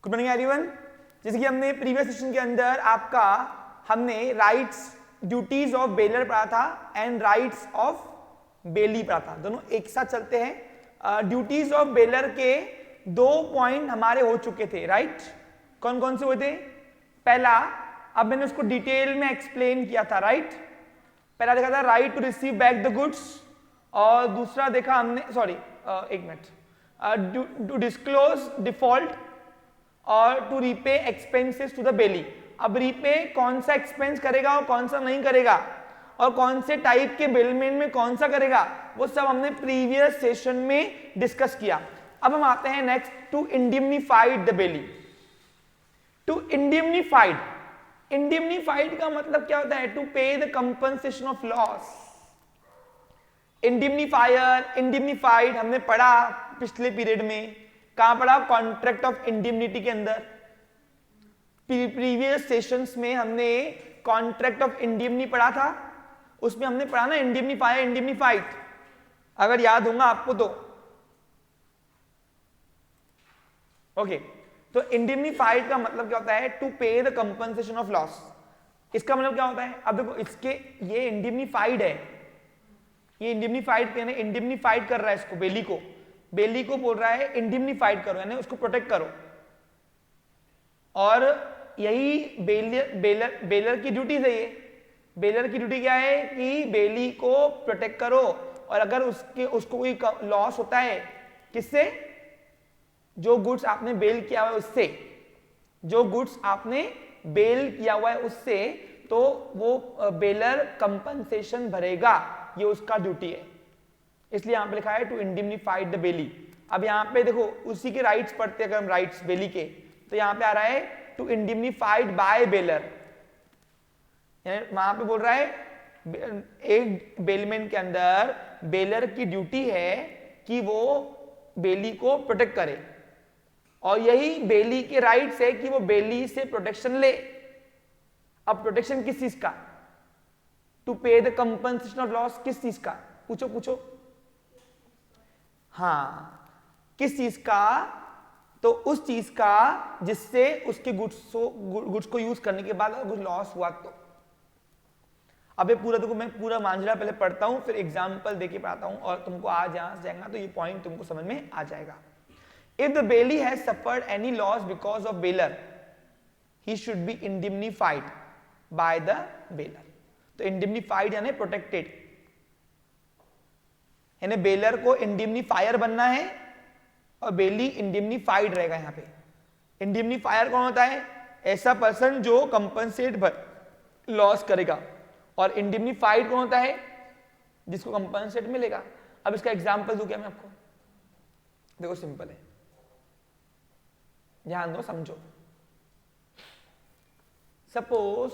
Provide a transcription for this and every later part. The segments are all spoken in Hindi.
Good morning everyone. जैसे कि हमने प्रीवियस सेशन के अंदर आपका हमने राइट्स ड्यूटीज ऑफ बेलर पढ़ा था एंड राइट्स ऑफ बेली पढ़ा था, दोनों एक साथ चलते हैं। ड्यूटीज ऑफ बेलर के 2 पॉइंट हमारे हो चुके थे, राइट? कौन कौन से हुए थे? पहला, अब मैंने उसको डिटेल में एक्सप्लेन किया था, राइट? पहला देखा था right to receive back the goods, और दूसरा देखा हमने, सॉरी एक मिनट, टू डिस्क्लोज डिफॉल्ट और to repay expenses to the bailee. अब रीपे कौन सा एक्सपेंस करेगा और कौन सा नहीं करेगा, और कौन से टाइप के बेलमेंट में कौन सा करेगा, वो सब हमने प्रीवियस सेशन में डिस्कस किया। अब हम आते हैं next, to indemnified the bailee. To indemnified, indemnified का मतलब क्या होता है? To pay the compensation of loss. Indemnifier, indemnified हमने पढ़ा पिछले पीरियड में, कहां पढ़ा? कॉन्ट्रैक्ट ऑफ इंडिमनिटी के अंदर। प्रीवियस सेशंस में हमने कॉन्ट्रैक्ट ऑफ इंडिमनी पढ़ा था, उसमें हमने पढ़ा ना इंडिमनीफायर, इंडिमनीफाइड, अगर याद होगा आपको तो। ओके, तो इंडिमनीफाइड का मतलब क्या होता है? To pay the compensation of loss. इसका मतलब क्या होता है? अब देखो, इसके ये इंडिमनीफाइड है, ये इंडिमनीफाइड यानी इंडिमनीफाइड कर रहा है इसको, बेली को, बेली को बोल रहा है इंडिमनीफाइड करो, यानी उसको प्रोटेक्ट करो। और यही बेलर की ड्यूटी है। ये बेलर की ड्यूटी क्या है? कि बेली को प्रोटेक्ट करो, और अगर उसको कोई लॉस होता है, किससे? जो गुड्स आपने बेल किया हुआ है उससे, जो गुड्स आपने बेल किया हुआ है उससे, तो वो बेलर कंपनसेशन भरेगा, ये उसका ड्यूटी है। इसलिए यहां पे लिखा है टू इंडिमनीफाइड द बेली। अब यहां पे देखो, उसी के राइट्स पढ़ते हैं अगर हम राइट्स बेली के, तो यहां पे आ रहा है टू इंडिमनीफाइड बाय बेलर। वहां पे बोल रहा है एक बेलमेंट के अंदर बेलर की ड्यूटी है कि वो बेली को प्रोटेक्ट करे, और यही बेली के राइट्स है कि वो बेली से प्रोटेक्शन ले। अब प्रोटेक्शन किस चीज का? To pay the compensation of loss, किस चीज का? पूछो पूछो। हाँ, किस चीज का? तो उस चीज का जिससे उसके गुड्स को यूज करने के बाद अगर कुछ लॉस हुआ तो। अब ये पूरा देखो, मैं पूरा मांझरा पहले पढ़ता हूं, फिर एग्जांपल देके पढ़ाता हूं, और तुमको आ जाएगा तो ये पॉइंट तुमको समझ में आ जाएगा। If the bailee has suffered any loss because of bailor, he should be indemnified by the bailor. तो इंडिमनीफाइड यानी प्रोटेक्टेड, यानी बेलर को इंडिमनीफायर बनना है और बेली इंडिमनीफाइड रहेगा। यहां पे इंडिमनीफायर कौन होता है? ऐसा पर्सन जो कंपनसेट लॉस करेगा, और इंडिमनीफाइड कौन होता है? जिसको कंपनसेट मिलेगा। अब इसका एग्जांपल दूं क्या मैं आपको? देखो सिंपल है, ध्यान दो, समझो। सपोज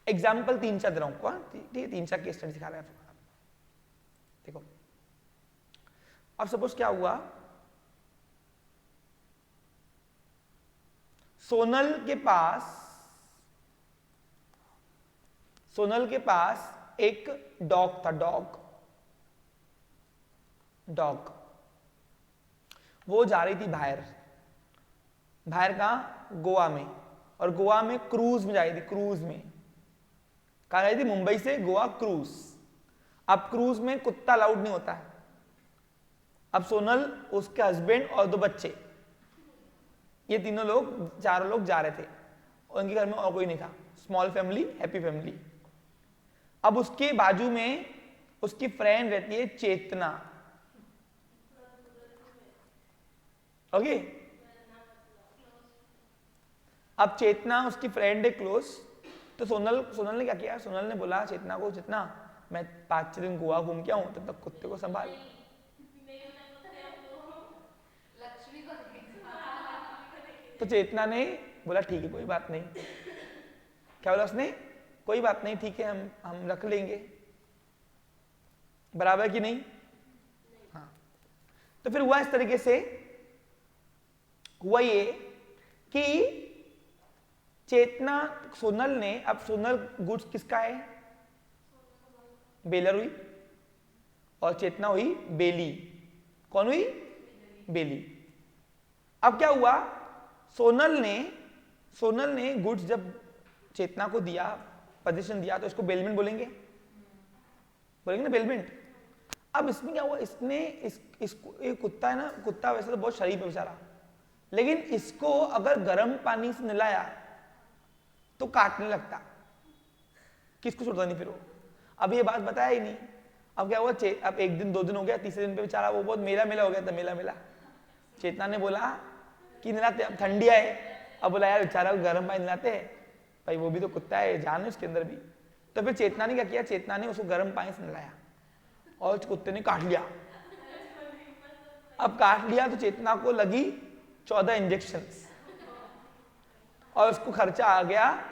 एग्जाम्पल 3-4 दे रहा हूं, ठीक है? 3-4 केस स्टडी दिखा रहा है। देखो, अब सपोज क्या हुआ, सोनल के पास एक डॉग था, डॉग। वो जा रही थी बाहर कहां? गोवा में, और गोवा में क्रूज में जा रही थी, क्रूज में। कहां जा रही थी? मुंबई से गोवा क्रूज। अब क्रूज में कुत्ता अलाउड नहीं होता है। अब सोनल, उसके हस्बैंड और 2 बच्चे, ये तीनों लोग, 4 लोग जा रहे थे, और उनके घर में और कोई नहीं था। Small family, happy family. अब उसके बाजू में उसकी फ्रेंड रहती है चेतना, ओके? अब चेतना उसकी फ्रेंड है क्लोज। तो सोनल ने क्या किया? सोनल ने बोला चेतना को, चेतना मैं 5-6 दिन गोवा घूम के आऊं, तब तक कुत्ते को संभाल। तो चेतना ने बोला ठीक है, कोई बात नहीं। क्या बोला उसने? कोई बात नहीं, ठीक है, हम रख लेंगे। बराबर कि नहीं? हाँ। तो फिर हुआ इस तरीके से, हुआ ये कि चेतना, सोनल ने, अब सोनल गुड्स किसका है? बेलर हुई और चेतना हुई बेली। कौन हुई? बेली। अब क्या हुआ, सोनल ने गुड्स जब चेतना को दिया, पोजीशन दिया, तो इसको बेलमेंट बोलेंगे ना, बेलमेंट। अब इसमें क्या हुआ, इसने इसको, एक कुत्ता है ना, कुत्ता वैसे तो बहुत शरीफ है बेचारा, लेकिन इसको अगर गर्म पानी से नहलाया तो काटने लगता, किसको छोड़ता नहीं फिर वो। अब ये बात बताया ही नहीं। अब क्या हुआ, अब 1 दिन 2 दिन हो गया, तीसरे दिन पे बेचारा वो बहुत मेला हो गया था, मेला। चेतना ने बोला कि नहलाते, अब ठंडी आए, अब बोला यार बेचारा गर्म पानी नहलाते हैं भाई, वो भी तो कुत्ता है, जान है उसके अंदर भी। तो फिर चेतना ने क्या किया, चेतना ने उसको गर्म पानी से नहलाया और कुत्ते ने काट लिया। अब काट लिया तो चेतना को लगी 14 इंजेक्शन और उसको खर्चा आ गया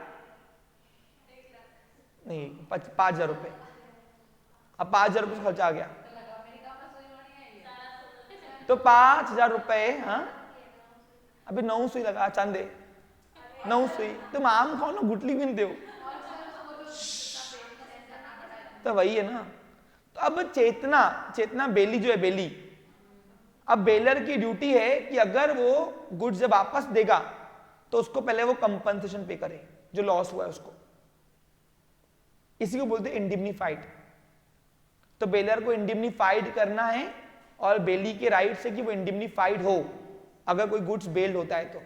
नहीं 5,000 रुपए। अब 5,000 रुपये खर्चा आ गया तो 5,000 रुपए। हाँ अभी 9 सुई लगा, चांदे 9 सुई, तुम आम खाओ ना, गुटली भी नहीं दो, तो वही है ना। तो अब चेतना बेली जो है, बेली, अब बेलर की ड्यूटी है कि अगर वो गुड्स जब वापस देगा तो उसको पहले वो कंपनसेशन पे करे जो लॉस हुआ है उसको, इसी को बोलते हैं इंडिम्निफाइड। तो बेलर को इंडिम्निफाइड करना है और बेली के राइट से कि वो इंडिम्निफाइड हो अगर कोई गुड्स बेल्ड होता है तो।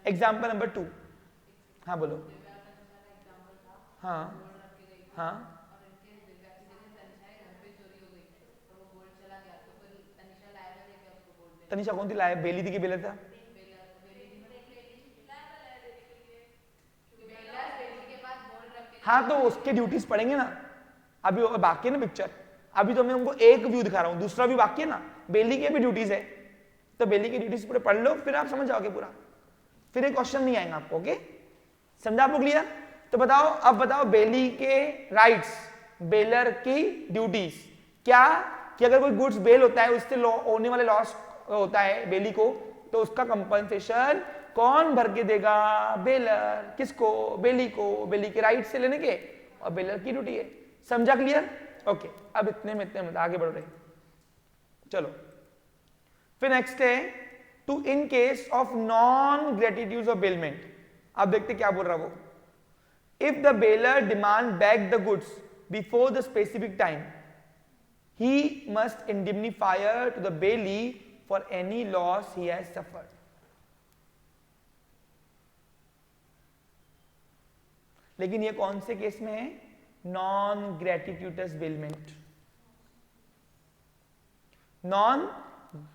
Example number 2। हाँ बोलो। हाँ हाँ तनिषा कौन थी लाया, बेली थी कि बेलर था? हाँ तो उसके ड्यूटीज पढ़ेंगे ना, अभी बाकी है ना पिक्चर, अभी तो मैं उनको एक व्यू दिखा रहा हूं, दूसरा व्यू बाकी है ना, बेली के भी ड्यूटीज है, तो बेली की ड्यूटीज पूरे पढ़ लो, फिर आप समझ जाओगे पूरा, फिर एक क्वेश्चन नहीं आएगा आपको। ओके, समझा आपको क्लियर? तो बताओ, अब बताओ बेली के राइट्स, बेलर की ड्यूटीज क्या, कि अगर कोई गुड्स बेल होता है उससे होने वाले लॉस होता है बेली को, तो उसका कंपनसेशन कौन भर के देगा? बेलर। किसको? बेली को, बेली के राइट से लेने के, और बेलर की ड्यूटी है। समझा क्लियर? ओके, अब इतने में आगे बढ़ रहे, चलो फिर नेक्स्ट है two in case of non gratuitous of bailment. अब देखते क्या बोल रहा वो। If the bailor demand back the goods before the specific time, he must indemnify to the bailee for any loss he has suffered. लेकिन ये कौन से केस में है? Non gratuitous bailment. Non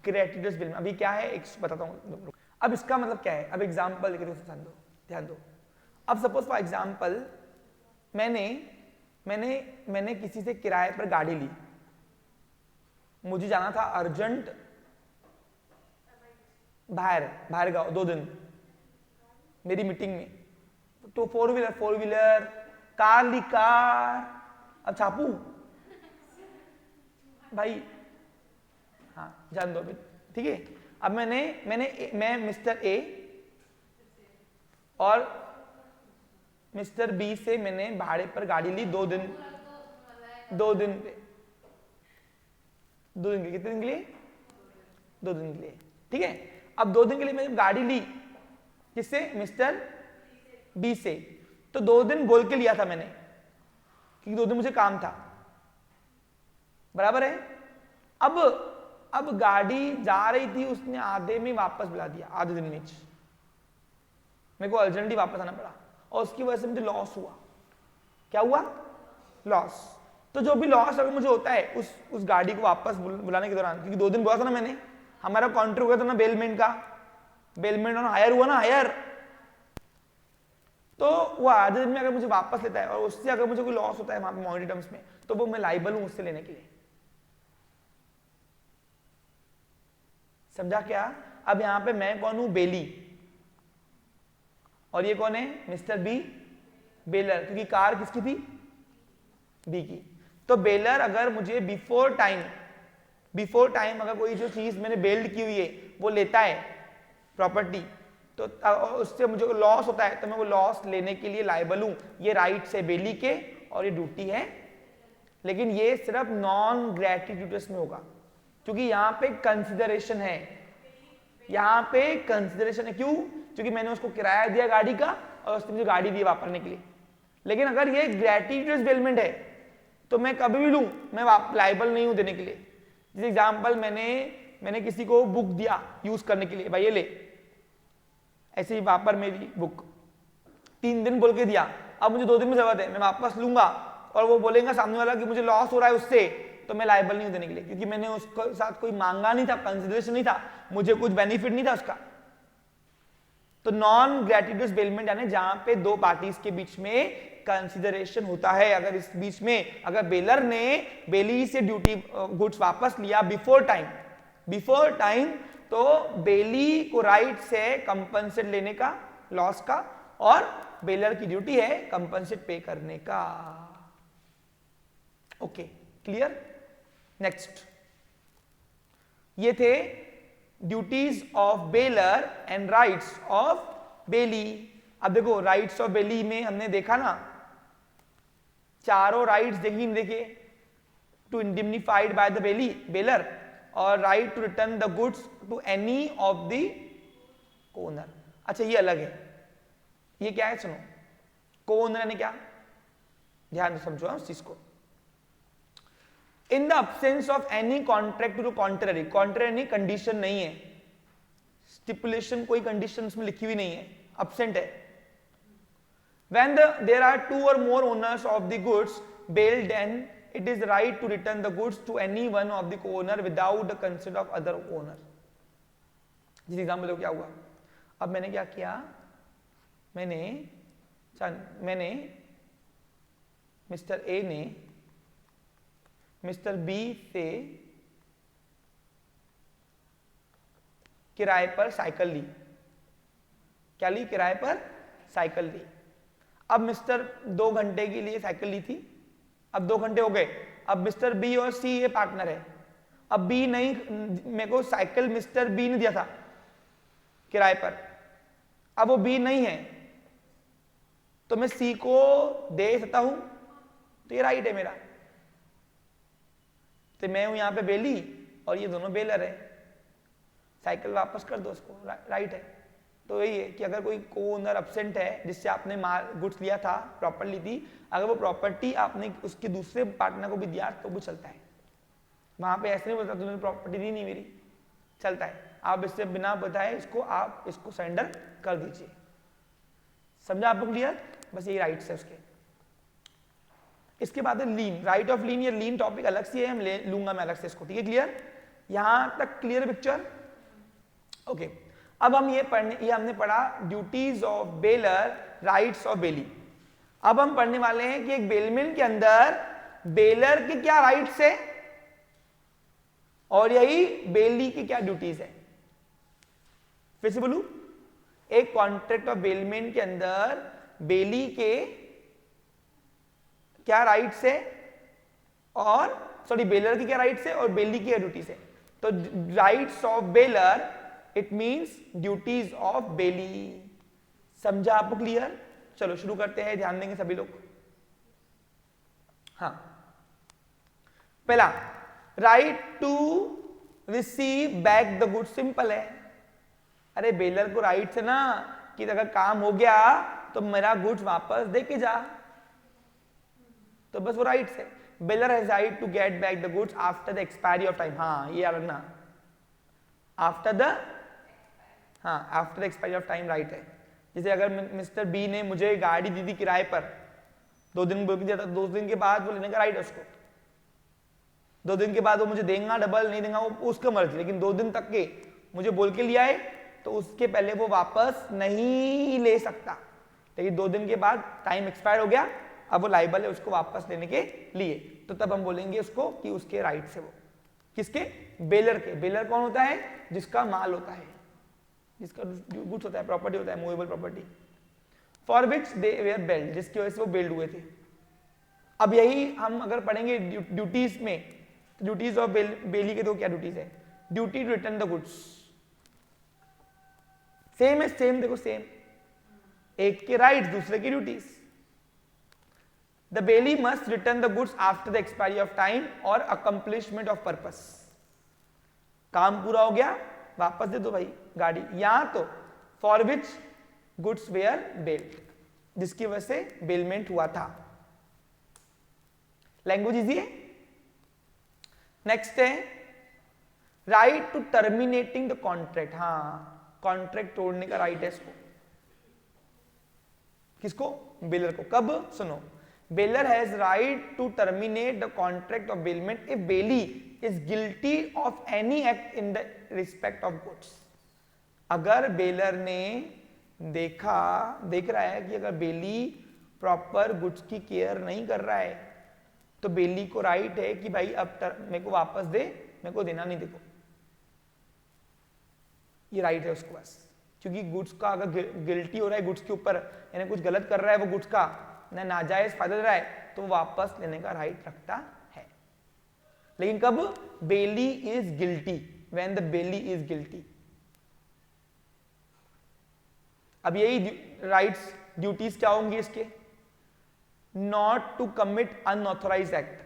gratuitous bailment अभी क्या है एक बताता हूं। अब इसका मतलब क्या है, अब एग्जांपल लेके ध्यान दो। अब सपोज फॉर एग्जांपल मैंने किसी से किराए पर गाड़ी ली, मुझे जाना था अर्जेंट बाहर गाँव 2 दिन मेरी मीटिंग में, तो 4 व्हीलर कार ली, कार। अब छापू भाई, हाँ जान दो, ठीक है। अब मैं मिस्टर ए और मिस्टर बी से मैंने भाड़े पर गाड़ी ली 2 दिन पे, 2 दिन के लिए, कितने दिन के लिए? 2 दिन के लिए, ठीक है। अब 2 दिन के लिए मैंने गाड़ी ली, किससे? मिस्टर बी से। तो 2 दिन बोल के लिया था मैंने, क्योंकि 2 दिन मुझे काम था, बराबर है। अब गाड़ी जा रही थी, उसने आधे में वापस बुला दिया, आधे दिन में मेरे को अर्जेंटली वापस आना पड़ा, और उसकी वजह से मुझे लॉस हुआ। क्या हुआ? लॉस। तो जो भी लॉस अगर मुझे होता है उस गाड़ी को वापस बुलाने के दौरान, क्योंकि 2 दिन बोला था ना मैंने, हमारा कॉन्ट्रैक्ट हुआ था ना बेलमेंट का, बेलमेंट और हायर हुआ ना, हायर, तो वो आधे दिन में अगर मुझे वापस लेता है और उससे अगर मुझे कोई लॉस होता है वहां पे मॉनिटरी टर्म्स में, तो वो मैं लाइबल हूं उससे लेने के लिए। समझा क्या? अब यहां पे मैं कौन हूं? बेली, और ये कौन है? मिस्टर बी, बेलर, क्योंकि कार किसकी थी? बी की। तो बेलर अगर मुझे बिफोर टाइम अगर कोई जो चीज मैंने बेल्ड की हुई है वो लेता है प्रॉपर्टी, तो उससे मुझे लॉस होता है, तो मैं वो लॉस लेने के लिए लायबल हूं। ये राइट्स है बेली के और ये ड्यूटी है, लेकिन ये सिर्फ नॉन ग्रेटिट्यूडस में होगा क्योंकि यहाँ पे कंसिडरेशन है, यहाँ पे कंसिडरेशन है। क्यों? क्योंकि मैंने उसको किराया दिया गाड़ी का और उसने मुझे गाड़ी दी वापरने के लिए। लेकिन अगर ये ग्रेटिट्यूडस बेलमेंट है तो मैं कभी भी लूं, मैं लायबल नहीं हूं देने के लिए। जिस एग्जाम्पल मैंने किसी को बुक दिया यूज करने के लिए, भाई ये ले, ऐसे ही वापर मेरी बुक 3 दिन बोल के दिया, अब मुझे 2 दिन में जरूरत है, मैं वापस लूंगा और वो बोलेगा सामने वाला कि मुझे लॉस हो रहा है उससे, तो मैं लायबल नहीं हूं देने के लिए क्योंकि मैंने उसके साथ कोई मांगा नहीं था, कंसिडरेशन नहीं था, मुझे कुछ बेनिफिट नहीं था उसका। तो नॉन ग्रेटिट्यूडस बेलमेंट यानी जहां पे 2 पार्टीज के बीच में कंसिडरेशन होता है। अगर इस बीच में अगर बेलर ने बेली से ड्यूटी गुड्स वापस लिया बिफोर टाइम, तो बेली को राइट है कंपनसेट लेने का लॉस का, और बेलर की ड्यूटी है कंपनसेट पे करने का। Okay, clear? नेक्स्ट, ये थे duties of baler and rights of belly. अब देखो राइट्स ऑफ बेली में हमने देखा ना, चारों राइट्स देखिए, to indemnified by the bailor और right to return the goods to any of the co-owner. अच्छा ये अलग है, ये क्या है सुनो, कोनर यानी क्या, ध्यान से समझो उस चीज को। In the absence of any contract to contrary condition नहीं है, स्टिपुलेशन कोई कंडीशन उसमें लिखी हुई नहीं है, अब्सेंट है। When there are 2 or more owners of the goods bailed, then it is right to return the goods to any one of the owner without the consent of other owner. जिस एग्जाम्पल देखो क्या हुआ, अब मैंने क्या किया, मैंने मिस्टर ए ने मिस्टर बी से किराए पर साइकिल ली। क्या ली? किराए पर साइकिल ली। अब मिस्टर 2 घंटे के लिए साइकिल ली थी, अब 2 घंटे हो गए, अब मिस्टर बी और सी ये पार्टनर है। अब बी नहीं, मेरे को साइकिल मिस्टर बी ने दिया था किराए पर, अब वो बी नहीं है, तो मैं सी को दे सकता हूं, तो ये राइट है मेरा। तो मैं हूं यहां पे बेली और ये दोनों बेलर है, साइकिल वापस कर दो उसको, राइट है। तो यही है कि अगर कोई को-ओनर एब्सेंट है जिससे आपने गुड्स लिया था, प्रॉपर्टी ली थी, अगर वो प्रॉपर्टी आपने उसके दूसरे पार्टनर को भी दिया तो भी चलता है। वहां पे ऐसे नहीं बोलता तुमने प्रॉपर्टी दी नहीं मेरी, चलता है। आप इससे बिना बताए आप इसको सरेंडर कर दीजिए। समझा आपको क्लियर? बस यही राइट्स है उसके। इसके बाद है लीन, राइट ऑफ लीन। ये लीन टॉपिक अलग से है, हम लूंगा मैं अलग से इसको, ठीक है? क्लियर? यहां तक क्लियर पिक्चर? ओके, अब हम ये हमने पढ़ा duties of baler, rights of belly. अब हम पढ़ने वाले हैं कि एक बेलमेंट के अंदर बेलर के क्या राइट्स है और यही बेली की क्या ड्यूटीज है। फिर से बोलूं, एक कॉन्ट्रैक्ट ऑफ बेलमेंट के अंदर बेली के क्या राइट्स है और बेलर की क्या राइट्स है और बेली की क्या ड्यूटीज है। तो rights of baler it means duties of बेली। समझा आपको क्लियर? चलो शुरू करते हैं, ध्यान देंगे सभी लोग। हाँ, पहला right to receive back the goods, simple है। अरे बेलर को राइट है ना कि अगर काम हो गया तो मेरा गुड्स वापस दे के जा, तो बस वो राइट है। Bailor has right to get back the goods after the expiry of time. हाँ ये याद रखना, after the expiry of time right है। जैसे अगर मिस्टर बी ने मुझे गाड़ी दी थी किराए पर, 2 दिन बोल के दिया था, 2 दिन के बाद वो लेने का राइट है उसको। 2 दिन के बाद वो मुझे देगा डबल नहीं देगा वो उसका मर्जी, लेकिन 2 दिन तक के मुझे बोल के लिया है तो उसके पहले वो वापस नहीं ले सकता। लेकिन 2 दिन के बाद टाइम एक्सपायर हो गया, अब वो लाइबल है उसको वापस लेने के लिए, तो तब हम बोलेंगे उसको कि उसके राइट से वो किसके? बेलर के। बेलर कौन होता है? जिसका माल होता है, जिसका गुड्स होता है, प्रॉपर्टी होता है, movable property, for which they were bailed, जिसकी वजह से वो बेल्ड हुए थे। अब यही हम अगर पढ़ेंगे ड्यूटीज में, तो ड्यूटीज ऑफ बेली के 2 क्या ड्यूटीज है? Duty to return the goods, same है, सेम देखो सेम, एक के राइट दूसरे की duties. The bailee must return the goods after the expiry of time और अकम्प्लिशमेंट ऑफ पर्पस। काम पूरा हो गया, वापस दे दो भाई गाड़ी। यहां तो for which goods were bailed, जिसकी वजह से बेलमेंट हुआ था। लैंग्वेज इजी है। नेक्स्ट है right to terminating the contract. हाँ, कॉन्ट्रैक्ट तोड़ने का राइट है इसको। किसको? बेलर को। कब? सुनो, bailor has right to terminate the contract of bailment if bailee is guilty of any act in the respect of goods. अगर बेलर ने देख रहा है कि अगर बेली प्रॉपर गुड्स की केयर नहीं कर रहा है तो बेली को राइट है कि भाई अब मेरे को वापस दे, मेरे को देना नहीं। देखो ये राइट है उसको बस, क्योंकि गुड्स का अगर गिल्टी हो रहा है गुड्स के ऊपर, यानी कुछ गलत कर रहा है वो गुड्स का, ना नाजायज फायदा ले रहा है, तो वापस लेने का राइट रखता है। लेकिन कब? Bailee is guilty, when the bailee is guilty. अब यही राइट्स ड्यूटीज क्या होंगी इसके? Not to commit unauthorised act.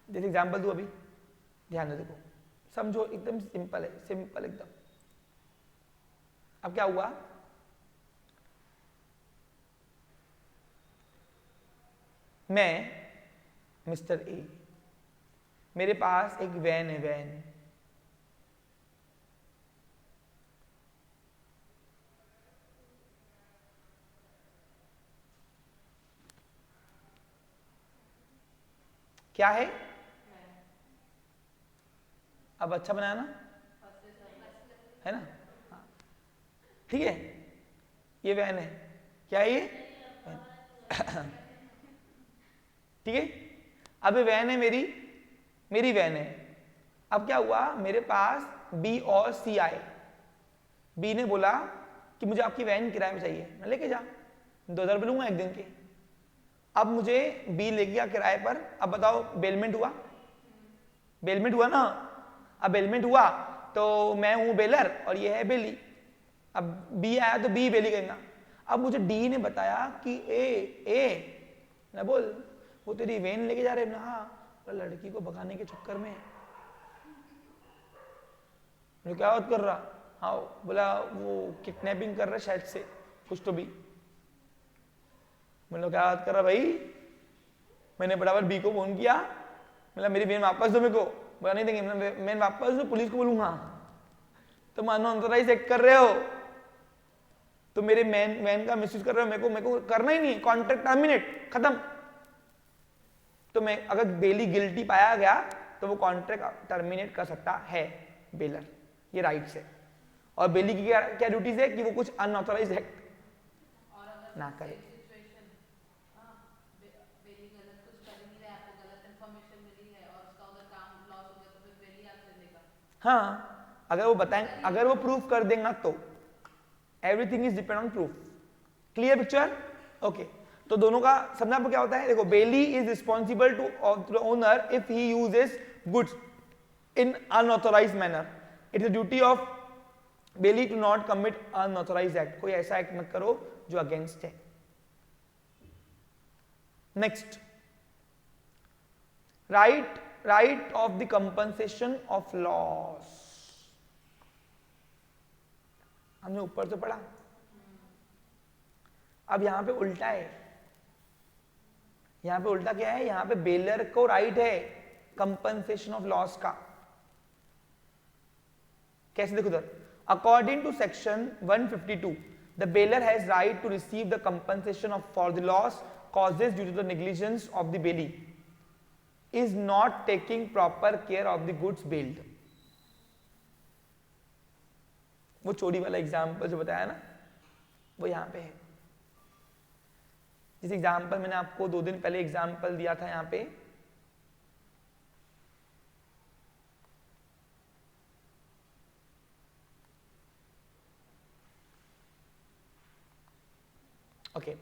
जैसे एग्जांपल दो, अभी ध्यान दे, देखो समझो, एकदम सिंपल है, सिंपल एकदम। अब क्या हुआ? मैं मिस्टर ए, मेरे पास एक वैन है, वैन। क्या है? अब अच्छा बनाया ना, है ना? हाँ। ठीक है, ये वैन है। क्या है ये? ठीक है, अब ये वैन है मेरी वैन है। अब क्या हुआ? मेरे पास बी और सी आए। बी ने बोला कि मुझे आपकी वैन किराए में चाहिए, मैं लेके जा, 2000 रुपये लूंगा एक दिन के। अब मुझे बी ले गया किराए पर। अब बताओ, बेलमेंट हुआ? बेलमेंट हुआ ना? अब बेलमेंट हुआ तो मैं हूं बेलर और ये है बेली। अब बी आया तो बी बेली कहेगा। अब मुझे डी ने बताया कि ए ना बोल, वो तेरी वेन लेके जा रहे हैं ना। हाँ, लड़की को भगाने के चक्कर में मुझे क्या बात कर रहा? हाँ, बोला वो किडनैपिंग कर रहा है शायद से, कुछ तो भी। मतलब क्या बात कर रहा भाई? मैंने बराबर बी को फोन किया, मतलब मेरी वेन वापस दो मेरे को। बोला नहीं देंगे, मैं वापस दो, पुलिस को बोलूंगा। तो मानो अनऑथराइज एक्ट कर रहे हो, तो मेरे वैन का मिसयूज कर रहे हो, मेरे को करना ही नहीं, कॉन्ट्रैक्ट टर्मिनेट, खत्म। तो मैं अगर बेली गिल्टी पाया गया तो वो कॉन्ट्रैक्ट टर्मिनेट कर सकता है बेलर, ये राइट्स है। और बेली की क्या ड्यूटीज है कि वो कुछ अनऑथराइज एक्ट ना करे। हाँ, अगर वो बताएं, अगर वो प्रूफ कर देगा तो everything is depend on proof. Clear picture? Okay, तो दोनों का समझना क्या होता है? देखो, bailee is responsible to owner if he uses goods in unauthorised manner. It is duty of bailee to not commit unauthorised act. कोई ऐसा एक्ट मत करो जो अगेंस्ट है। Next, right of the compensation of loss. हमने ऊपर से पढ़ा, अब यहां पे उल्टा है। यहां पे उल्टा क्या है? यहां पे बेलर को राइट है कंपनसेशन ऑफ लॉस का। कैसे? देखो उधर, according to section 152 the bailor has right to receive the compensation of for the loss causes due to the negligence of the bailee is not taking proper care of the goods bailed। वो चोरी वाला एग्जाम्पल जो बताया ना, वो यहां पे है। जिस एग्जाम्पल मैंने आपको 2 दिन पहले एग्जाम्पल दिया था यहां पे, ओके,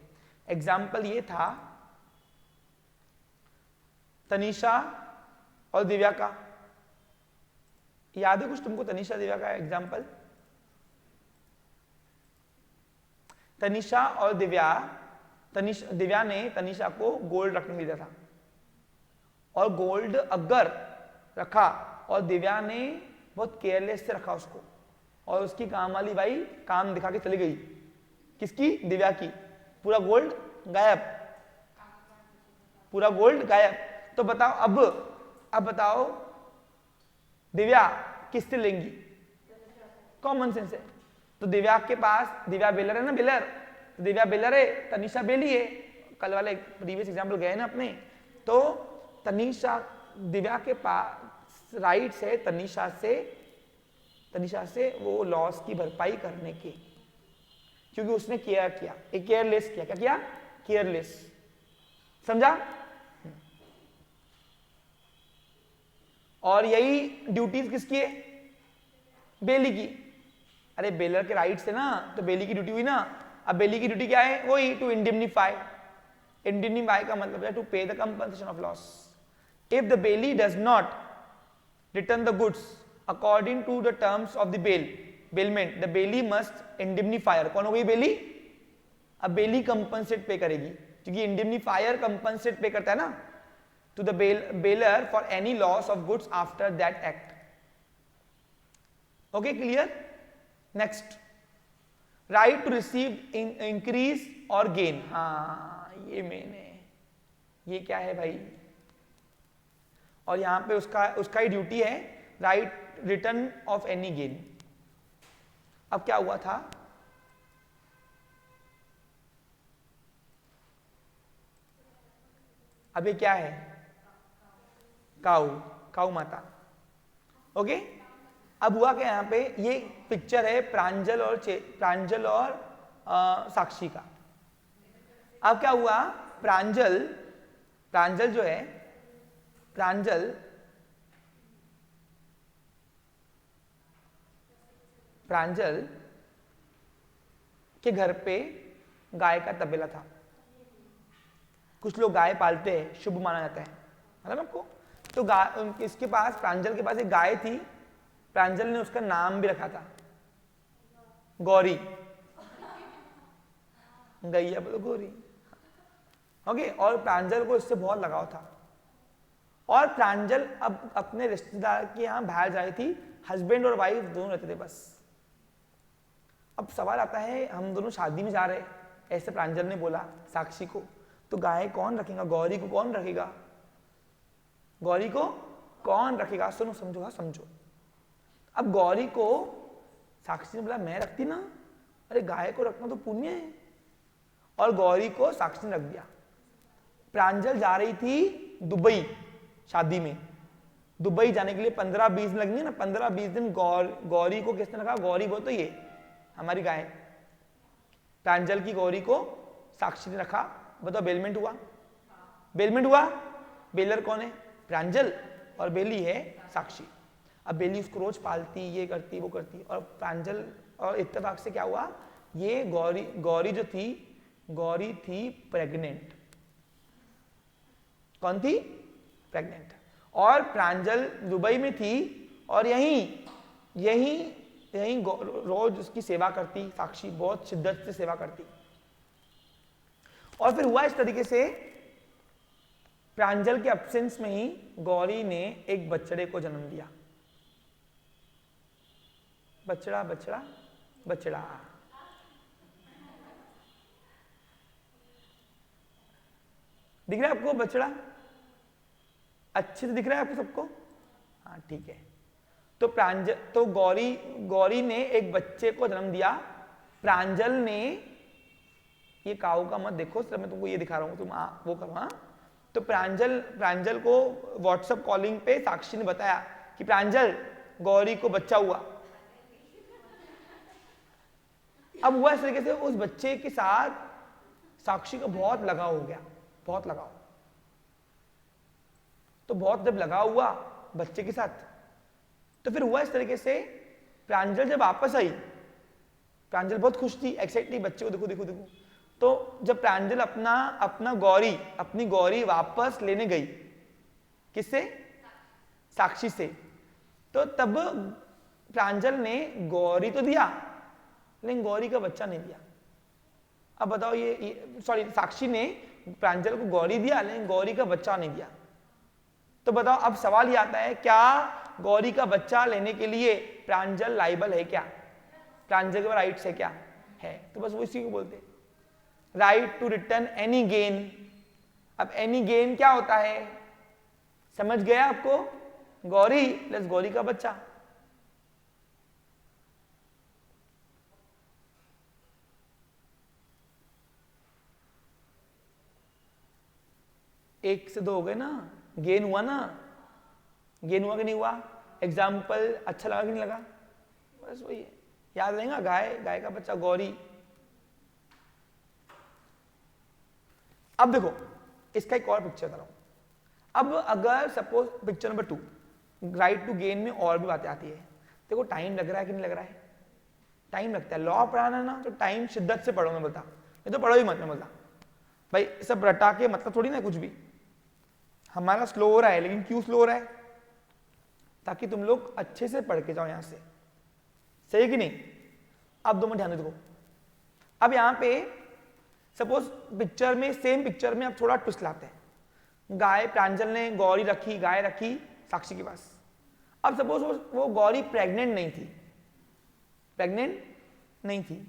एग्जाम्पल ये था तनीषा और दिव्या का। याद है कुछ तुमको तनीषा दिव्या का एग्जाम्पल? तनीषा और दिव्या दिव्या ने तनिषा को गोल्ड रखने दिया था, और गोल्ड अगर रखा और दिव्या ने बहुत केयरलेस से रखा उसको, और उसकी काम वाली बाई काम दिखा के चली गई, किसकी? दिव्या की। पूरा गोल्ड गायब, पूरा गोल्ड गायब। तो बताओ अब बताओ दिव्या किससे लेंगी? कॉमन सेंस है। तो दिव्या के पास, दिव्या बेलर है ना, बेलर, तो दिव्या बेलर है, तनिषा बेली है। कल वाले प्रीवियस एग्जाम्पल गए ना अपने, तो तनिषा, दिव्या के पास राइट्स है तनिषा से वो लॉस की भरपाई करने की, क्योंकि उसने केयर किया, एक केयरलेस किया। क्या किया? केयरलेस। समझा? और यही ड्यूटीज किसकी है? बेली की। अरे बेलर के राइट्स है ना, तो बेली की ड्यूटी हुई ना। अब बेली की ड्यूटी क्या है? वही टू इंडिमनिफाई। इंडिमनिफाई का मतलब है to pay the compensation of loss. If the bailee does not return the goods according to the terms of the bailment, the bailee must indemnify. कौन हो गई? बेली। अब बेली कंपनसेट पे करेगी, क्योंकि इंडिमनिफायर कंपनसेट पे करता है ना, to the bailor for any loss of goods after that act. Okay, clear? Next, right to receive increase or gain. हाँ, ये मैंने, ये क्या है भाई? और यहां पे उसका ही ड्यूटी है right return of any gain. अब क्या हुआ था? अब ये क्या है? काऊ माता। ओके, अब हुआ क्या? यहां पे ये पिक्चर है प्रांजल और साक्षी का। अब क्या हुआ? प्रांजल जो है, प्रांजल के घर पे गाय का तबेला था। कुछ लोग गाय पालते हैं, शुभ माना जाता है, मतलब आपको। तो इसके पास, प्रांजल के पास एक गाय थी। प्रांजल ने उसका नाम भी रखा था गौरी। गैया बोलो गौरी। ओके, और प्रांजल को इससे बहुत लगाव था। और प्रांजल अब अपने रिश्तेदार के यहां बाहर जा रही थी, हस्बैंड और वाइफ दोनों रहते थे बस। अब सवाल आता है, हम दोनों शादी में जा रहे, ऐसे प्रांजल ने बोला साक्षी को, तो गाय कौन रखेगा? गौरी को कौन रखेगा? गौरी को कौन रखेगा? सुनो, समझो, हाँ समझो। अब गौरी को साक्षी ने बोला मैं रखती ना, अरे गाय को रखना तो पुण्य है, और गौरी को साक्षी ने रख दिया। प्रांजल जा रही थी दुबई शादी में। दुबई जाने के लिए 15-20 दिन लगेंगे ना, 15-20 दिन। गौरी को किसने रखा? गौरी बोल तो ये हमारी गाय। प्रांजल की गौरी को साक्षी ने रखा। बताओ, बेलमेंट हुआ? बेलमेंट हुआ। बेलर कौन है? प्रांजल, और बेली है साक्षी। अब बेली उसको रोज पालती, ये करती, वो करती, और प्रांजल, और इत्तेफाक से क्या हुआ? ये गौरी जो थी, गौरी थी प्रेग्नेंट। कौन थी? प्रेग्नेंट। और प्रांजल दुबई में थी, और यहीं रोज उसकी सेवा करती साक्षी, बहुत शिद्दत से सेवा करती। और फिर हुआ इस तरीके से, प्रांजल के एब्सेंस में ही गौरी ने एक बछड़े को जन्म दिया। बछड़ा बछड़ा बछड़ा। दिख रहा है आपको बछड़ा? अच्छे से दिख रहा है आपको सबको? हाँ ठीक है। तो गौरी ने एक बच्चे को जन्म दिया। प्रांजल ने, ये काऊ का मत देखो, सिर्फ मैं तुमको ये दिखा रहा हूं, तुम वो करो। हाँ, तो प्रांजल को व्हाट्सएप कॉलिंग पे साक्षी ने बताया कि प्रांजल, गौरी को बच्चा हुआ। अब हुआ इस तरीके से, उस बच्चे के साथ साक्षी का बहुत लगाव हो गया, बहुत लगाव। तो बहुत जब लगाव हुआ बच्चे के साथ, तो फिर हुआ इस तरीके से, प्रांजल जब वापस आई, प्रांजल बहुत खुश थी, एक्साइट थी, बच्चे को देखो देखो देखो। तो जब प्रांजल अपनी गौरी वापस लेने गई, किससे? साक्षी से। तो तब प्रांजल ने गौरी तो दिया, लेकिन गौरी का बच्चा नहीं दिया। अब बताओ ये सॉरी साक्षी ने प्रांजल को गौरी दिया लेकिन गौरी का बच्चा नहीं दिया। तो बताओ अब सवाल ये आता है, क्या गौरी का बच्चा लेने के लिए प्रांजल लाइबल है क्या? प्रांजल के राइट्स है क्या? है। तो बस वो इसी को बोलते हैं right to return any gain. अब एनी गेन क्या होता है, समझ गया आपको? गौरी प्लस गौरी का बच्चा। एक से दो हो गए ना, गेन हुआ ना, गेन हुआ कि नहीं हुआ? एग्जाम्पल अच्छा लगा कि नहीं लगा? बस वही है, याद रहेगा। गाय, गाय का बच्चा गौरी। अब देखो इसका एक और पिक्चर करो। अब अगर suppose picture number 2 right to gain में और भी बातें आती है। देखो टाइम लग रहा है कि नहीं लग रहा है? टाइम लगता है। लॉ पढ़ाना है ना तो टाइम शिद्दत से पढ़ो, मैं बोलता, नहीं तो पढ़ो ही मत। मैं बोलता भाई सब रटा के मतलब थोड़ी ना कुछ भी। हमारा स्लो हो रहा है, लेकिन क्यों स्लो हो रहा है? ताकि तुम लोग अच्छे से पढ़ के जाओ यहां से, सही है कि नहीं? अब 2 मिनट ध्यान दो। अब यहां पे सपोज पिक्चर में, सेम पिक्चर में अब थोड़ा ट्विस्ट लाते हैं। गाय, प्रांजल ने गौरी रखी, गाय रखी साक्षी के पास। अब सपोज वो गौरी प्रेग्नेंट नहीं थी, प्रेग्नेंट नहीं थी,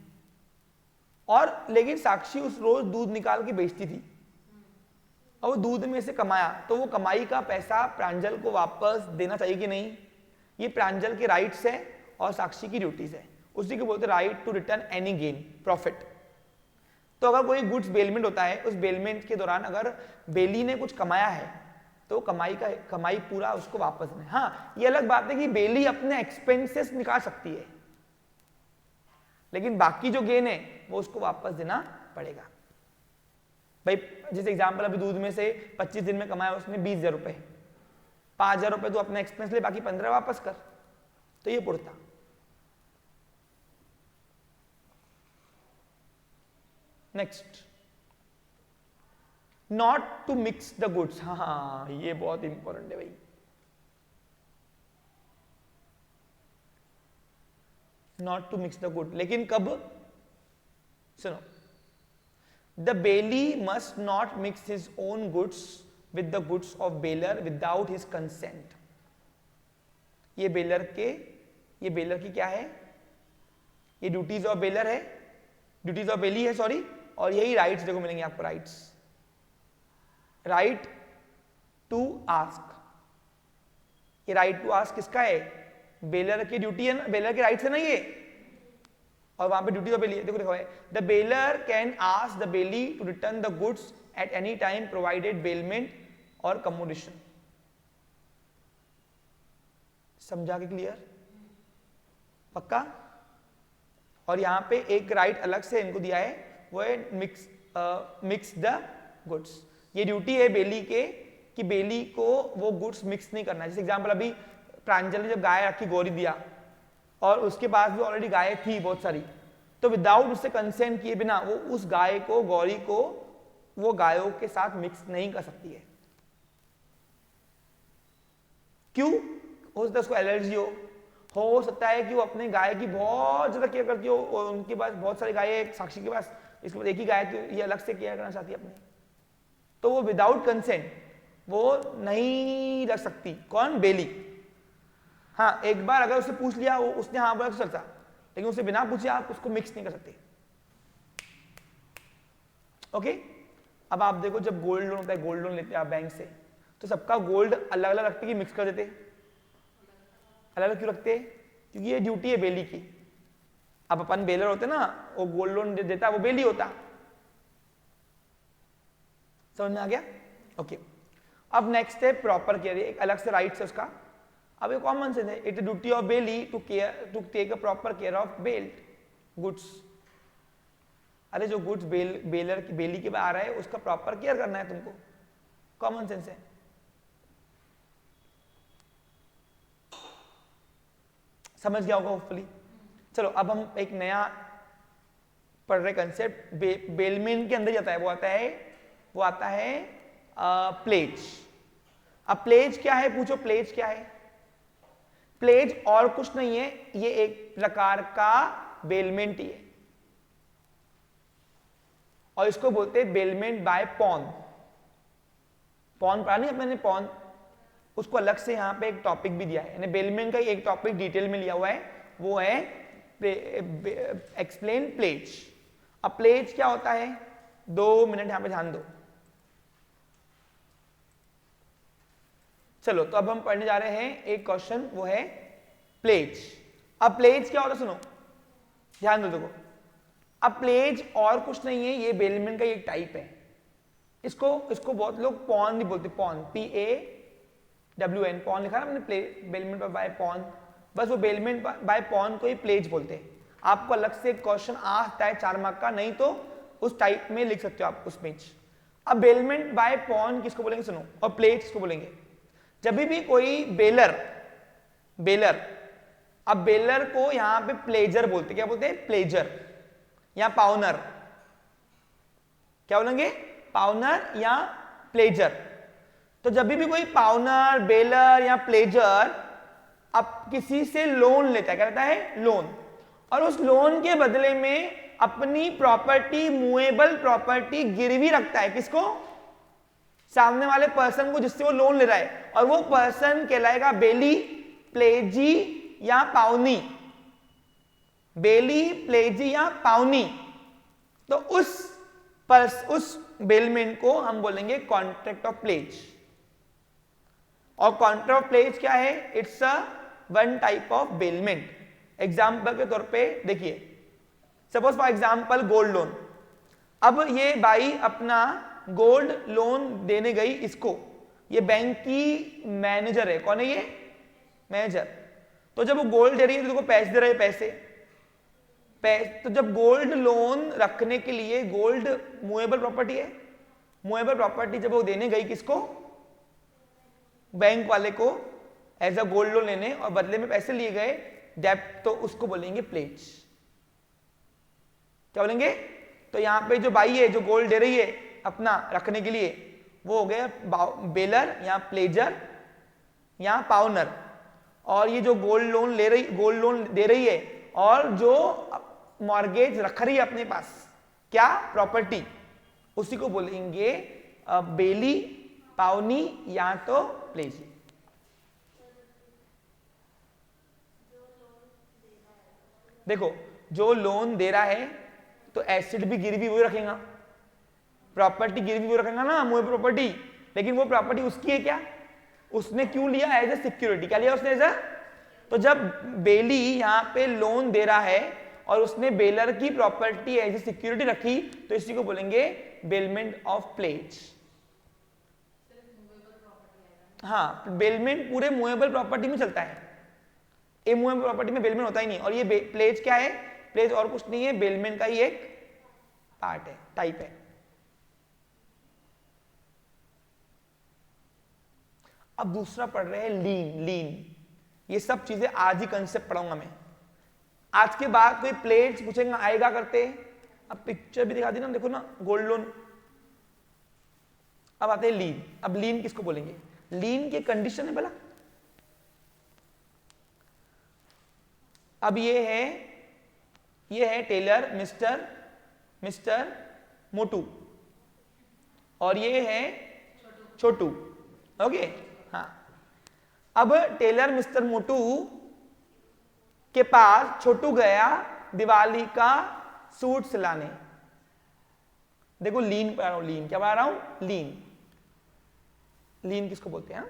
और लेकिन साक्षी उस रोज दूध निकाल के बेचती थी और वो दूध में से कमाया, तो वो कमाई का पैसा प्रांजल को वापस देना चाहिए कि नहीं? ये प्रांजल के राइट्स है और साक्षी की ड्यूटीज है। उसी को बोलते right to return any gain, profit. तो अगर कोई गुड्स बेलमेंट होता है, उस बेलमेंट के दौरान अगर बेली ने कुछ कमाया है तो कमाई पूरा उसको वापस देना है। हाँ, ये अलग बात है कि बेली अपने एक्सपेंसेस निकाल सकती है, लेकिन बाकी जो गेन है वो उसको वापस देना पड़ेगा। भाई जैसे एग्जांपल, अभी दूध में से 25 दिन में कमाया उसने 20,000 रुपए, 5,000 रुपए तो अपने एक्सपेंस ले, बाकी 15 वापस कर, तो ये पुरता। Next, not to mix the goods. हाँ ये बहुत इंपॉर्टेंट है भाई। Not to mix the good, लेकिन कब? सुनो, the bailee must not mix his own goods with the goods of bailor without his consent. ये बेलर की क्या है? ये ड्यूटीज ऑफ बेलर है, ड्यूटीज ऑफ बेली है सॉरी, और यही राइट्स देखो मिलेंगे आपको। Right to ask. ये राइट टू आस्क किसका है? बेलर की ड्यूटी है ना, बेलर के राइट्स है ना ये, और वहां पे ड्यूटी ऑफ बेली है। देखो लिखा है the bailor can ask the bailee to return the goods at any time provided bailment और कमोडिशन। समझा के क्लियर? पक्का? और यहां पे एक राइट अलग से इनको दिया है, वो है मिक्स द गुड्स। ये ड्यूटी है बेली के कि बेली को वो गुड्स मिक्स नहीं करना है। जैसे एग्जांपल, अभी प्रांजल ने जब गाय रखी, गौरी दिया, और उसके पास भी ऑलरेडी गाय थी बहुत सारी, तो विदाउट उससे कंसेंट किए बिना वो उस गाय को, गौरी को, वो गायों के साथ मिक्स नहीं कर सकती है। क्यों? हो सकता है उसको एलर्जी हो सकता है कि वो अपने गाय की बहुत ज्यादा केयर करती हो, और उनके पास बहुत सारी गाय है, साक्षी के पास इसके बाद एक ही गाय, तो ये अलग से केयर करना चाहती है अपने, तो वो विदाउट कंसेंट वो नहीं रख सकती। कौन? बेली। हाँ, एक बार अगर उससे पूछ लिया, वो उसने हाँ बोला तो चलता, लेकिन उससे बिना पूछे आप उसको मिक्स नहीं कर सकते। ओके? अब आप देखो, जब गोल्ड लोन होता है, गोल्ड लोन लेते हैं आप बैंक से, तो सबका गोल्ड अलग अलग रखते कि मिक्स कर देते? अलग अलग क्यों रखते हैं? क्योंकि ये ड्यूटी है बेली की। अब अपन बेलर होते ना, वो गोल्ड लोन देता, वो बेली होता। समझ में आ गया? ओके। अब नेक्स्ट है प्रॉपर केयर, एक अलग से राइट्स है उसका। अब ये कॉमन सेंस है, it is duty of bailee to take a proper care of bailed goods. अरे जो गुड्स बेलर की, बेली के आ रहा है, उसका प्रॉपर केयर करना है तुमको। कॉमन सेंस है। समझ गया होगा होपफुली। चलो अब हम एक नया पढ़ रहे कंसेप्ट, बेलमेन के अंदर जाता है, वो आता है प्लेज। अब प्लेज क्या है? पूछो प्लेज क्या है? प्लेज और कुछ नहीं है, ये एक प्रकार का बेलमेंट ही है। और इसको बोलते हैं बेलमेंट बाय पॉन। पॉन पढ़ा नहीं अपने पॉन, उसको अलग से यहाँ पे एक टॉपिक भी दिया है, यानी बेलमेंट का एक टॉपिक डिटेल में लिया हुआ है, वो है एक्सप्लेन प्लेज। अब प्लेज क्या होता है, 2 मिनट यहां पे ध्यान दो। चलो तो अब हम पढ़ने जा रहे हैं एक क्वेश्चन, वो है प्लेज। अब प्लेज क्या होता है सुनो, ध्यान दो देखो। अब प्लेज और कुछ नहीं है, ये बेलमेंट का एक टाइप है। इसको बहुत लोग पॉन नहीं बोलते, पॉन PAWN, पॉन लिखा ना हमने, प्ले बेलमेंट बाय पॉन, बस वो बेलमेंट बाय पॉन को ही प्लेज बोलते हैं। आपको अलग से क्वेश्चन आ सकता है 4 मार्क का, नहीं तो उस टाइप में लिख सकते हो आप उसमें। अब बेलमेंट बाय पॉन किसको बोलेंगे सुनो, और प्लेज किसको बोलेंगे। जब भी कोई बेलर, अब बेलर को यहां पे प्लेजर बोलते, क्या बोलते हैं, प्लेजर या पाउनर, क्या बोलेंगे, पाउनर या प्लेजर। तो जब भी कोई पाउनर, बेलर या प्लेजर अब किसी से लोन लेता है, क्या लेता है, लोन, और उस लोन के बदले में अपनी प्रॉपर्टी, मूवेबल प्रॉपर्टी गिरवी रखता है, किसको, सामने वाले पर्सन को जिससे वो लोन ले रहा है, और वो पर्सन कहलाएगा बेली, प्लेजी या पाउनी, बेली, प्लेजी या पाउनी। तो उस बेलमेंट को हम बोलेंगे कॉन्ट्रैक्ट ऑफ प्लेज। और कॉन्ट्रैक्ट ऑफ प्लेज क्या है, it's a one type of bailment. Example के तौर पे देखिए, suppose for example gold loan. अब ये बाई अपना गोल्ड लोन देने गई इसको, ये बैंक की मैनेजर है, कौन है ये, मैनेजर। तो जब वो गोल्ड दे रही है तो उसको पैसे दे रहे हैं, पैसे। तो जब गोल्ड लोन रखने के लिए, गोल्ड मूवेबल प्रॉपर्टी है, मूवेबल प्रॉपर्टी जब वो देने गई किसको, बैंक वाले को, एज अ गोल्ड लोन लेने, और बदले में पैसे लिए गए, डेप्ट, तो उसको बोलेंगे प्लेज। क्या बोलेंगे, तो यहां पे जो बाई है, जो गोल्ड दे रही है अपना रखने के लिए, वो हो गया बेलर या प्लेजर या पाउनर। और ये जो गोल्ड लोन दे रही है, और जो मॉर्गेज रख रही है अपने पास, क्या, प्रॉपर्टी, उसी को बोलेंगे बेली, पाउनी या तो प्लेजी। देखो जो लोन दे रहा है तो एसेट भी गिरवी वही रखेगा, प्रॉपर्टी गिरवी वही रखेगा ना, मूवेबल प्रॉपर्टी, लेकिन वो प्रॉपर्टी उसकी है क्या, उसने क्यों लिया, एज ए सिक्योरिटी। क्या लिया उसने, एज अ, तो जब बेली यहां पे लोन दे रहा है और उसने बेलर की प्रॉपर्टी एज ए सिक्योरिटी रखी, तो इसी को बोलेंगे बेलमेंट ऑफ प्लेज। हाँ, बेलमेंट पूरे मूवेबल प्रॉपर्टी में चलता है, इमूवेबल प्रॉपर्टी में बेलमेंट होता ही नहीं। और ये प्लेज क्या है, प्लेज और कुछ नहीं है, बेलमेंट का ही एक पार्ट है, टाइप है। अब दूसरा पढ़ रहे हैं लीन। ये सब चीजें आज ही कंसेप्ट पढ़ाऊंगा मैं। आज के बाद कोई प्लेज पूछेगा, आएगा करते। अब पिक्चर भी दिखा दी ना, देखो ना, गोल्ड लोन। अब आते हैं लीन। अब लीन किसको बोलेंगे, लीन की कंडीशन है भला। अब ये है टेलर मिस्टर मोटू, और ये है छोटू। ओके, हाँ। अब टेलर मिस्टर मोटू के पास छोटू गया दिवाली का सूट सिलाने। देखो लीन पढ़ा रहा हूं, लीन क्या पढ़ा रहा हूं, लीन किसको बोलते हैं।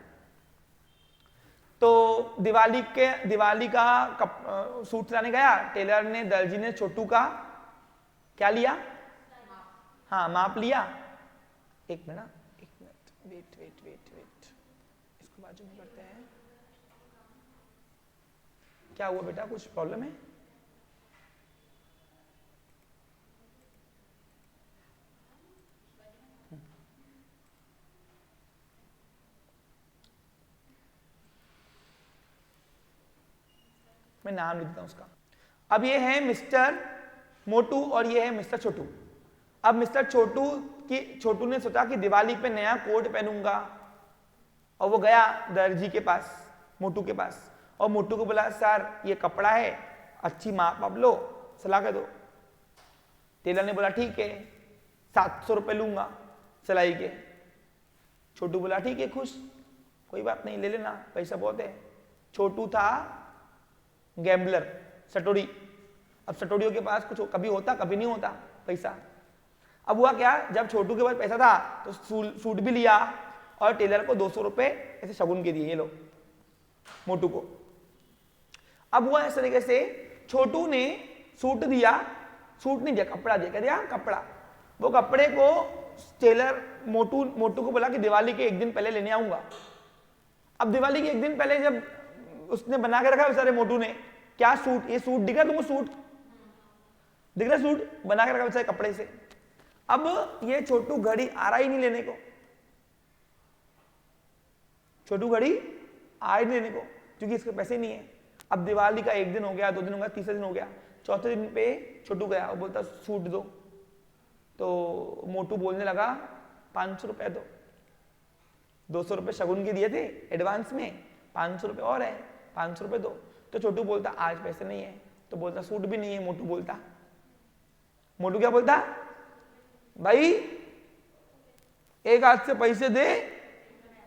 तो दिवाली का सूट सिलाने गया, टेलर ने, दर्जी ने छोटू का क्या लिया, हाँ, माप लिया। एक मिनट, वेट, इसको बाजू में करते हैं। क्या हुआ बेटा, कुछ प्रॉब्लम है? मैं नाम लिखता हूं उसका। अब ये है मिस्टर मोटू और ये है मिस्टर छोटू। अब मिस्टर छोटू ने सोचा कि दिवाली पे नया कोट पहनूंगा, और वो गया दर्जी के पास, मोटू के पास, और मोटू को बोला, सर ये कपड़ा है, अच्छी माप आप लो, सिला के दो। टेलर ने बोला ठीक है, 700 रुपए लूंगा सिलाई के। छोटू बोला ठीक है, खुश, कोई बात नहीं, ले लेना, पैसा बहुत है। छोटू था गैम्बलर, सटोरी। अब सटोरियों के पास कुछ कभी होता कभी नहीं होता पैसा। अब हुआ क्या, जब छोटू के पास पैसा था तो सूट भी लिया और टेलर को 200 रुपए ऐसे शगुन के दिए, ये लो मोटू को। अब हुआ इस तरीके से, छोटू ने सूट दिया, सूट नहीं दिया, कपड़ा दिया। क्या दिया? कपड़ा। वो कपड़े को टेलर मोटू को बोला कि दिवाली के एक दिन पहले लेने आऊंगा। अब दिवाली के एक दिन पहले जब उसने बना के रखा बेचारे मोटू ने, क्या सूट, ये सूट दिख रहा तुमको, सूट दिख रहा, सूट बना के रखा बेचारे कपड़े से। अब ये छोटू घड़ी आ रहा ही नहीं लेने को, छोटू घड़ी आ ही नहीं लेने को, क्योंकि इसके पैसे नहीं है। अब दिवाली का एक दिन हो गया, 2 दिन हो गया, तीसरा दिन हो गया, चौथे दिन पे छोटू गया और बोलता सूट दो। तो मोटू बोलने लगा 500 रुपए दो, 200 रुपए शगुन के दिए थे एडवांस में, 500 रुपए और है, 500 रुपए दो। तो छोटू बोलता आज पैसे नहीं है। तो बोलता सूट भी नहीं है। मोटू बोलता, मोटू क्या बोलता, भाई एक हाथ से पैसे दे,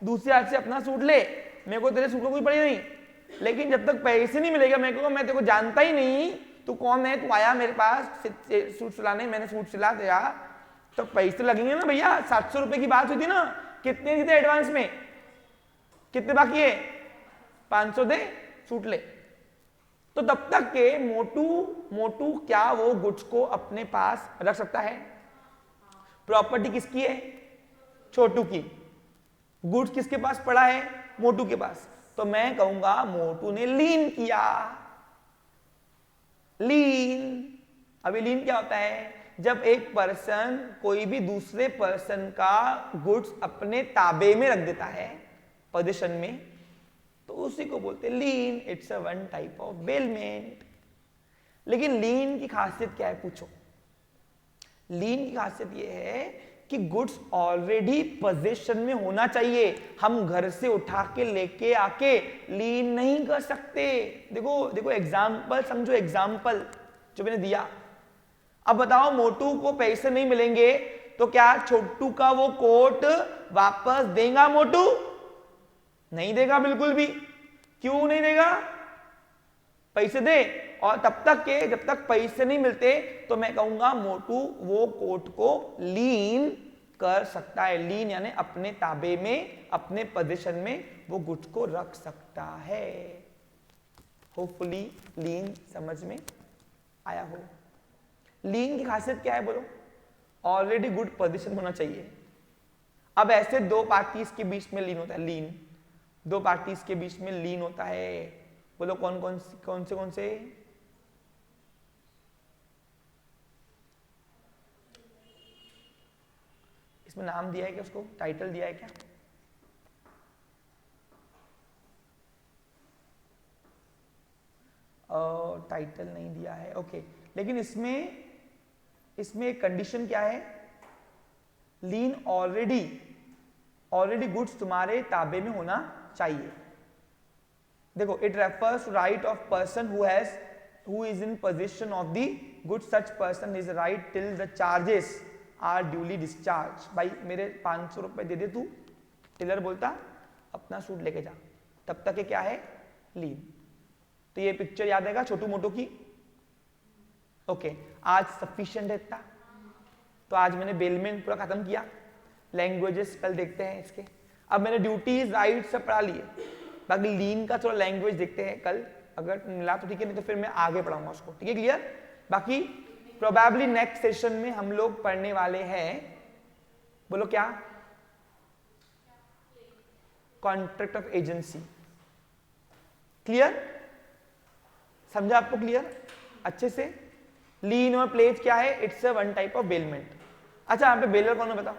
दूसरे हाथ से अपना सूट ले, मेरे को तेरे सूट को कोई पड़ी नहीं, लेकिन जब तक पैसे नहीं मिलेगा मेरे को, मैं तेरे को जानता ही नहीं, तू कौन है, तू आया मेरे पास सूट सिलाने, मैंने सूट सिला दिया, तो पैसे लगेंगे ना भैया। 700 रुपए की बात हुई थी ना, कितने दिए एडवांस में, कितने बाकी है, 500 दे, सूट ले। तो तब तक के मोटू क्या वो गुड्स को अपने पास रख सकता है? प्रॉपर्टी किसकी है? छोटू की। गुड्स किसके पास पड़ा है? मोटू के पास। तो मैं कहूंगा मोटू ने लीन किया। लीन, अभी लीन क्या होता है? जब एक पर्सन कोई भी दूसरे पर्सन का गुड्स अपने ताबे में रख देता है, पोजीशन में, तो उसी को बोलते हैं lien. It's a one type of bailment. लेकिन लीन की खासियत क्या है पूछो? लीन की खासियत यह है कि गुड्स ऑलरेडी पोजीशन में होना चाहिए। हम घर से उठा के लेके आके लीन नहीं कर सकते। देखो एग्जाम्पल समझो, एग्जाम्पल जो मैंने दिया। अब बताओ, मोटू को पैसे नहीं मिलेंगे तो क्या छोटू का वो कोट वापस देगा मोटू? नहीं देगा बिल्कुल भी। क्यों नहीं देगा? पैसे दे। और तब तक के जब तक पैसे नहीं मिलते तो मैं कहूंगा मोटू वो कोट को लीन कर सकता है। लीन यानी अपने ताबे में, अपने पोजीशन में वो गुड्स को रख सकता है। होपफुली लीन समझ में आया हो। लीन की खासियत क्या है बोलो? ऑलरेडी गुड पोजीशन होना चाहिए। अब ऐसे दो पार्टीज के बीच में लीन होता है। लीन, दो पार्टीज के बीच में लीन होता है। बोलो कौन से? इसमें नाम दिया है क्या? उसको टाइटल दिया है क्या? टाइटल नहीं दिया है, ओके। लेकिन इसमें एक कंडीशन क्या है? लीन ऑलरेडी गुड्स तुम्हारे ताबे में होना चाहिए। देखो, it refers to right of person who is in position of the goods. Such person is right till the charges are duly discharge. भाई मेरे 500 रुपए दे दे तू। टेलर बोलता अपना सूट लेके जा। तब तक ये क्या है? लीन। तो ये पिक्चर याद आएगा छोटू मोटू की? ओके, आज सफिशिएंट है इतना। तो आज मैंने बेलमेंट पूरा खत्म किया। लैंग्वेजेस कल देखते हैं इसके। अब मैंने ड्यूटीज राइट सब पढ़ा लिए, बाकी लीन का थोड़ा लैंग्वेज देखते हैं कल, अगर मिला तो ठीक है, नहीं तो फिर मैं आगे पढ़ाऊंगा उसको। ठीक है, क्लियर? बाकी प्रोबेबली नेक्स्ट सेशन में हम लोग पढ़ने वाले हैं, बोलो क्या? Contract of agency. क्लियर? समझा आपको? क्लियर अच्छे से? लीन और प्लेज क्या है? It's a one type of bailment. अच्छा, यहाँ पे बेलर कौन है बताओ?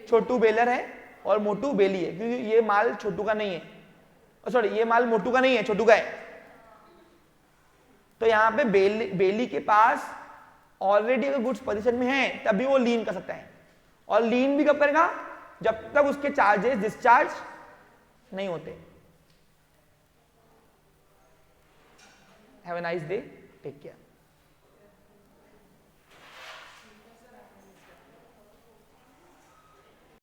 छोटू बेलर है और मोटू बेली है, क्योंकि ये माल छोटू का नहीं है। सॉरी, ये माल मोटू का नहीं है, छोटू का है। तो यहाँ पे बेली के पास ऑलरेडी अगर गुड्स पोजीशन में है तभी वो लीन कर सकता है। और लीन भी कब करेगा? जब तक उसके चार्जेस डिस्चार्ज नहीं होते। Have a nice day, take care.